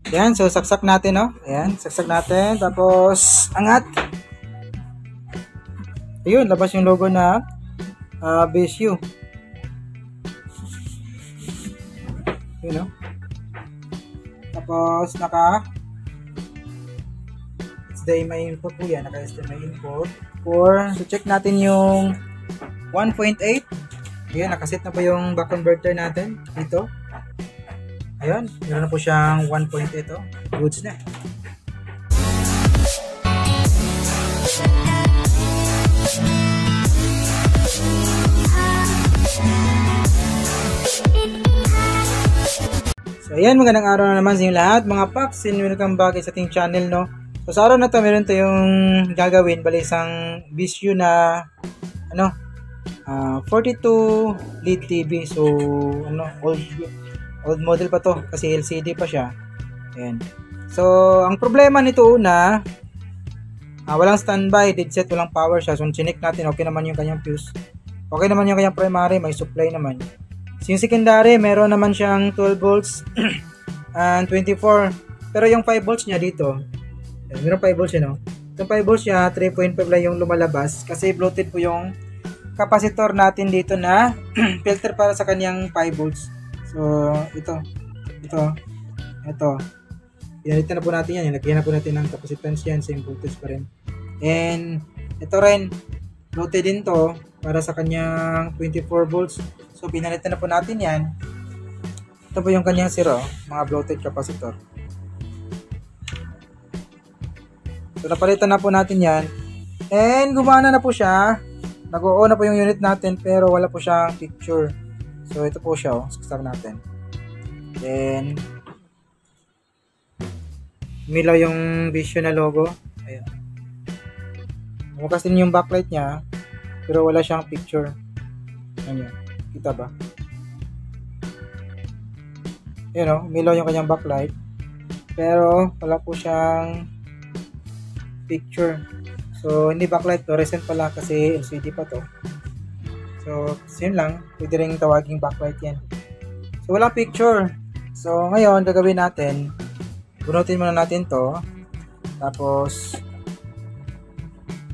Yan, so saksak natin, no? Ayan, saksak natin. Tapos, angat. Ayun, labas yung logo na BSU. Yun, no? Tapos, HDMI input po yan. Naka-HDMI input. So, check natin yung 1.8. Ayan, nakaset na po yung back converter natin dito. Ayan, meron na po siyang 1.8. Goods na. So, ayan, magandang araw na naman sa inyo lahat, mga paps, and welcome back sa ating channel, no? So, sa araw na to, meron tayong gagawin, bali isang BSU na, 42 LED TV. So, old model pa to, kasi LCD pa siya. Ayan. So, ang problema nito una, walang standby, dead set, walang power siya. So, chinik natin, okay naman yung kanyang fuse. Okay naman yung kanyang primary, may supply naman. So, yung secondary, meron naman siyang 12 volts and 24. Pero yung 5 volts niya dito, meron 5 volts yun, no? Yung 5 volts niya, 3.5 lang yung lumalabas kasi bloated po yung capacitor natin dito na filter para sa kanyang 5 volts. So, ito. Pinalitan na po natin yan. Lagyan na po natin ng capacitance yan. Same voltage pa rin. And, ito rin. Bloated din to para sa kanyang 24 volts. So, pinalitan na po natin yan. Ito po yung kanyang zero, mga bloated capacitor. So, napalitan na po natin yan. And, gumana na po siya. Nag-o-on na po yung unit natin pero wala po siyang picture. So, ito po siya. Stop natin. Then, umilaw yung BSU na logo. Ayan. Bukas din yung backlight niya pero wala siyang picture. Ayan. Kita ba? Ayan o. Umilaw yung kanyang backlight pero wala po siyang picture. So, hindi backlight to. Recent pala kasi LCD pa to. So, yun lang. Pwede rin tawaging backlight yan. So, walang picture. So, ngayon, gagawin natin. Bunutin muna natin to. Tapos,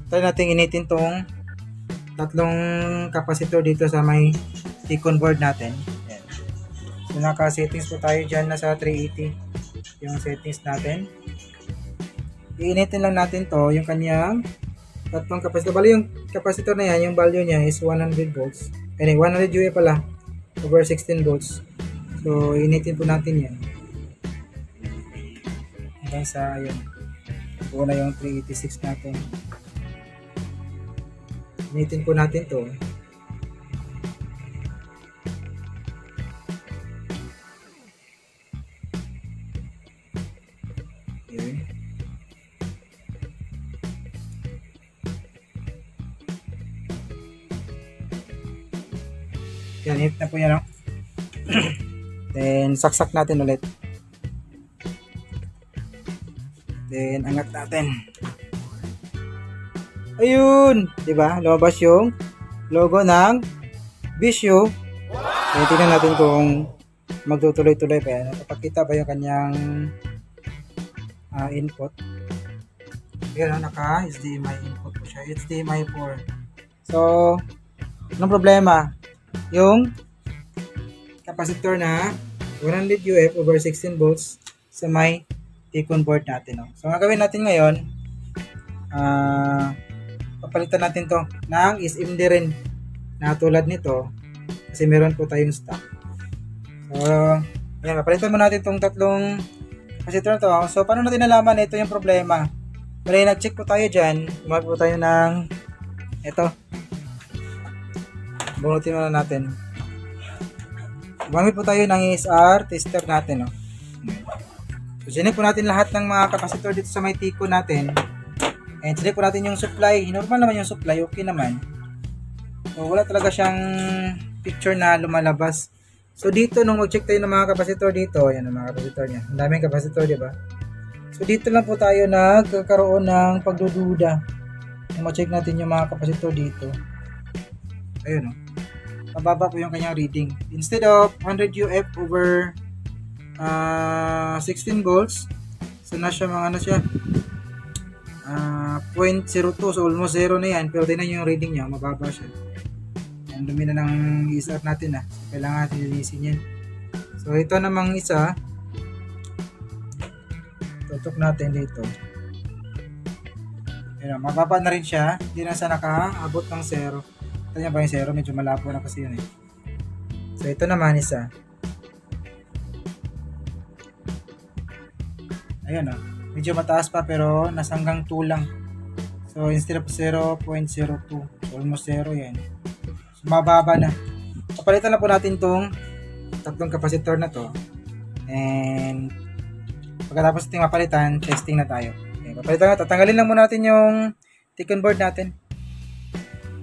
try natin initin tong tatlong capacitor dito sa may T-con board natin. Yan. So, naka-settings po tayo dyan na sa 380. Yung settings natin. Iinitin lang natin to, yung kanyang tatlong capacitor. Bali yung capacitor na yan, yung value niya is 100 volts. Anyway, 100 UA pala over 16 volts. So, iinitin po natin yan. Hanggang sa, ayun. Buo na yung 386 natin. Iinitin po natin to. Yan, hit na po yan, no? Then, saksak natin ulit. Then, angat natin. Ayun! Diba? Lumabas yung logo ng BSU. So, tingnan natin kung magtutuloy-tuloy pa yan. Napapakita ba yung kanyang input. Yan, naka-HDMI input po siya. HDMI 4. So, anong problema? Yung capacitor na 100 UF over 16 volts sa may T-con board natin. No? So, ang gagawin natin ngayon, papalitan natin to ng SMD rin na tulad nito kasi meron po tayong stock. So, yan, papalitan mo natin itong tatlong capacitor na to. So, paano natin nalaman ito yung problema? Bali, nag-check po tayo dyan. Gumamit po tayo ng ito. Bunutin muna natin. Gumamit po tayo ng ESR tester natin. No? So, sinek po natin lahat ng mga capacitor dito sa may T-con natin. And sinek po natin yung supply. Normal naman yung supply. Okay naman. So, wala talaga siyang picture na lumalabas. So, dito, nung mag-check tayo ng mga capacitor dito, yan ang mga capacitor niya. Ang daming capacitor, diba? So, dito lang po tayo nagkakaroon ng pagdududa. Nung mag-check natin yung mga capacitor dito. Ayun, no? Mababa po yung kanyang reading. Instead of 100 UF over 16 volts. So nasa mga ano siya, 0.02, so almost 0 na yan, pero tingnan nyo yung reading niya, mababa siya. Ang dumi na ng ESR natin so kailangan natin linisin yan. So ito namang isa, tutok natin dito. Ayan, mababa na rin siya, hindi na siya nakaabot ng 0. Ito niya ba yung 0? Medyo malabo na kasi yun So ito naman isa. Ayan medyo mataas pa pero nasa hanggang 2 lang. So instead of 0.02, almost 0 yan. So mababa na. Papalitan na po natin tong tatlong kapasitor na to. And pagkatapos natin mapalitan, testing na tayo. Okay, papalitan na. Tatanggalin lang muna natin yung thicken board natin.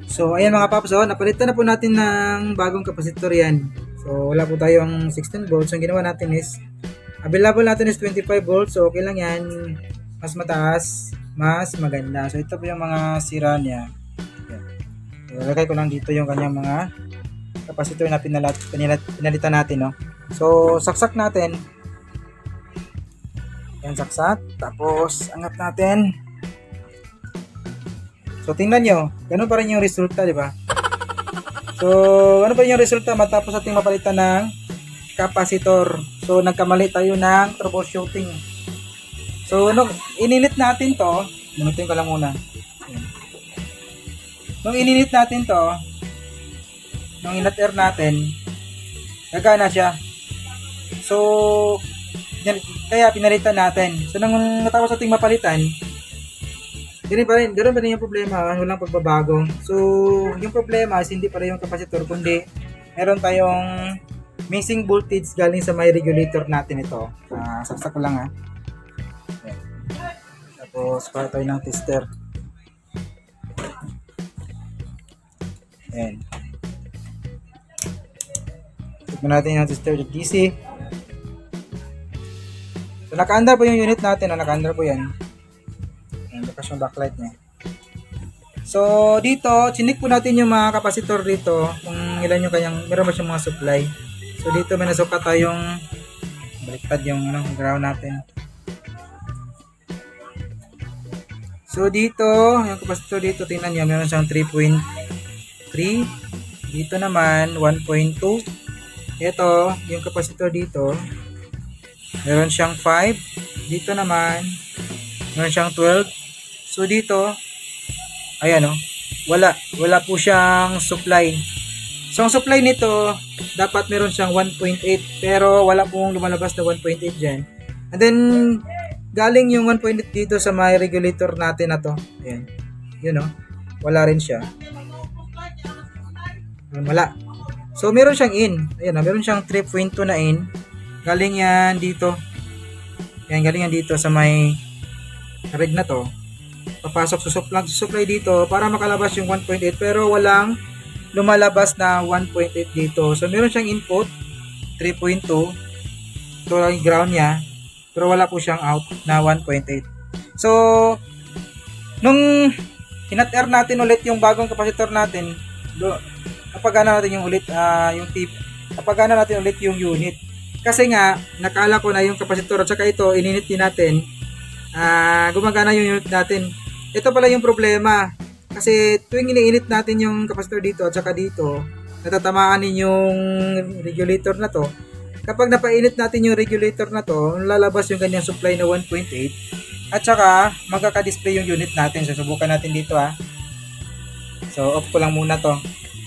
So ayan mga paps, napalitan na po natin ng bagong kapasitor yan. So wala po tayong 16 volts. So ang ginawa natin is available natin is 25 volts. So okay lang yan. Mas mataas, mas maganda. So ito po yung mga sira niya. So lagay ko lang dito yung kanyang mga kapasitor na pinalitan natin. So saksak natin. Yan, saksak. Tapos angat natin. So tingnan nyo, ganun pa rin yung resulta, di ba? So ano pa rin yung resulta matapos ating mapalitan ng kapasitor. So nagkamali tayo ng troubleshooting. So nung ininit natin to, minutin ko lang muna. Nung ininit natin to, nung inat air natin, gagana siya. So yan, kaya pinalitan natin. So nung natapos ating mapalitan, ganoon pa rin yung problema, walang pagbabago. So yung problema is hindi pa rin yung kapasitor, kundi meron tayong missing voltage galing sa may regulator natin ito. Saksak ko lang Ayan. Tapos para tayo ng tester. Ayan. Tignan natin yung tester ng DC. So naka-under po yung unit natin. Naka-under po yan. Ayan, lakas yung backlight niya. So dito, chinik po natin yung mga kapasitor dito. Kung ilan yung kanyang, meron ba siyang mga supply. So dito may nasukat tayong baliktad yung ground natin. So dito, yung kapasitor dito, tingnan nyo, meron siyang 3.3. Dito naman 1.2. Ito, yung kapasitor dito, meron siyang 5. Dito naman meron siyang 12. So dito, ayan wala po siyang supply. So ang supply nito, dapat meron siyang 1.8, pero wala pong lumalabas na 1.8 dyan. And then galing yung 1.8 dito sa may regulator natin na to. Ayan. Yun wala rin siya. Wala. So meron siyang in. Ayan meron siyang 3.2 na in. Galing yan dito. Ayan, galing yan dito sa may rig na to. Papasok sa supply dito para makalabas yung 1.8, pero walang lumalabas na 1.8 dito. So meron siyang input 3.2. Ito lang yung ground niya, pero wala po siyang out na 1.8. So nung inat air natin ulit yung bagong kapasitor natin, napagana natin yung ulit napagana natin ulit yung unit. Kasi nga nakala ko na yung kapasitor at saka ito ininit din natin, gumagana yung unit natin. Ito pala yung problema. Kasi tuwing iniinit natin yung kapasitor dito at saka dito, natatamaan din yung regulator na to. Kapag napainit natin yung regulator na to, lalabas yung kanyang supply na 1.8 at saka magkaka-display yung unit natin. So subukan natin dito So off ko lang muna to.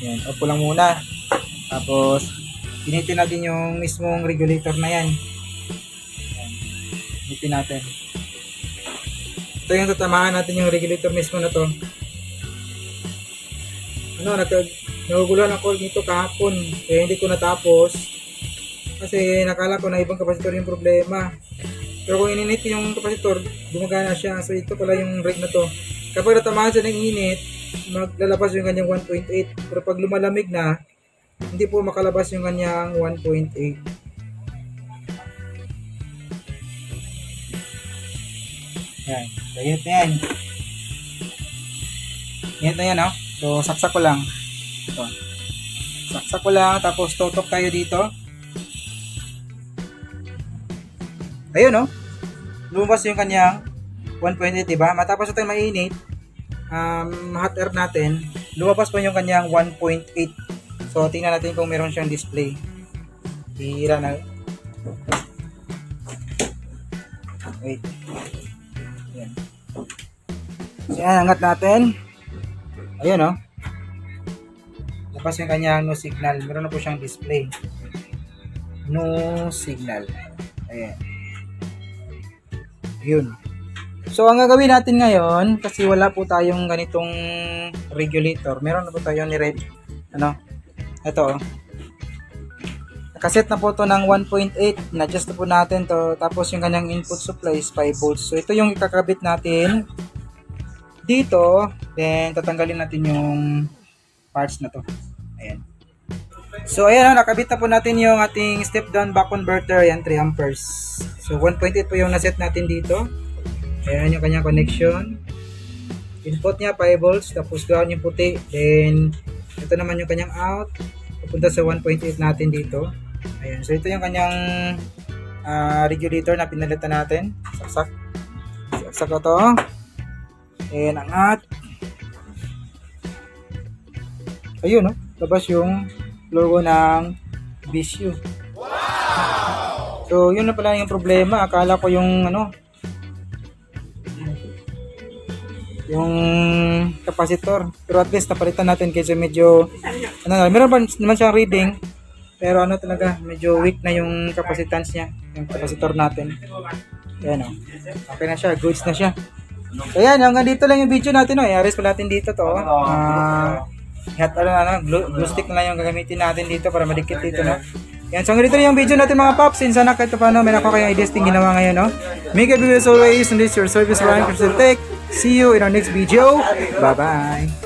Yan, off ko lang muna. Tapos initin natin yung mismong regulator na yan. Initin natin. Ito yung tatamaan natin yung regulator mismo na to. Naguguluhan ako dito kahapon, kaya hindi ko natapos kasi nakala ko na ibang kapasitor yung problema. Pero kung ininit yung kapasitor, gumagana siya. So ito pala yung rig na to. Kapag natamaan siya ng init, maglalabas yung kanyang 1.8. Pero pag lumalamig na, hindi po makalabas yung kanyang 1.8. Yan, init na yan. Init na yan So saksak ko lang. Ito. Saksak ko lang, tapos tutok tayo dito. Ayun, no? Lumabas yung kanyang 1.8, diba? Matapos ito mainit, hot air natin, lumabas po yung kanyang 1.8. So, tingnan natin kung meron siyang display. Hira na. Wait. Ayan. So, yan, angat natin. Ayun, no? Labas yung kanyang no signal. Meron na po siyang display. No signal. Ayan. Yun. So, ang gagawin natin ngayon, kasi wala po tayong ganitong regulator. Meron na po tayong ni-red. Ano? Ito, oh. Nakaset na po to ng 1.8. Na-adjust na po natin to. Tapos yung kanyang input supply is 5 volts. So, ito yung ikakabit natin dito. Then, tatanggalin natin yung parts na to. Ayan. So, ayan, nakabit na po natin yung ating step-down back converter. Ayan, 3 amperes. So, 1.8 po yung naset natin dito. Ayan yung kanyang connection. Input niya 5 volts. Tapos ground yung puti. Then, ito naman yung kanyang out. Pupunta sa 1.8 natin dito. Ayan. So, ito yung kanyang regulator na pinalitan natin. Saksak. Saksak ko to. Ayan, angat. Ayun, no? Labas yung logo ng VSU. Wow! So, yun na pala yung problema. Akala ko yung, yung capacitor. Pero at least, napalitan natin kasi medyo, meron pa naman siyang reading. Pero talaga, medyo weak na yung capacitance niya. Yung capacitor natin. Ayan, o. Okay na siya. Goods na siya. So, ayan. Hanggang dito lang yung video natin, o. I-arrest pa natin dito to. Glue stick na lang yung gagamitin natin dito para madikit dito, no? Yan, so hanggang dito yung video natin mga paps. Sana kahit paano may nakuha kayong ideas ting ginawa ngayon, no? Make a video as always, and this is your service Ryan Crystal Tech. See you in our next video. Bye-bye.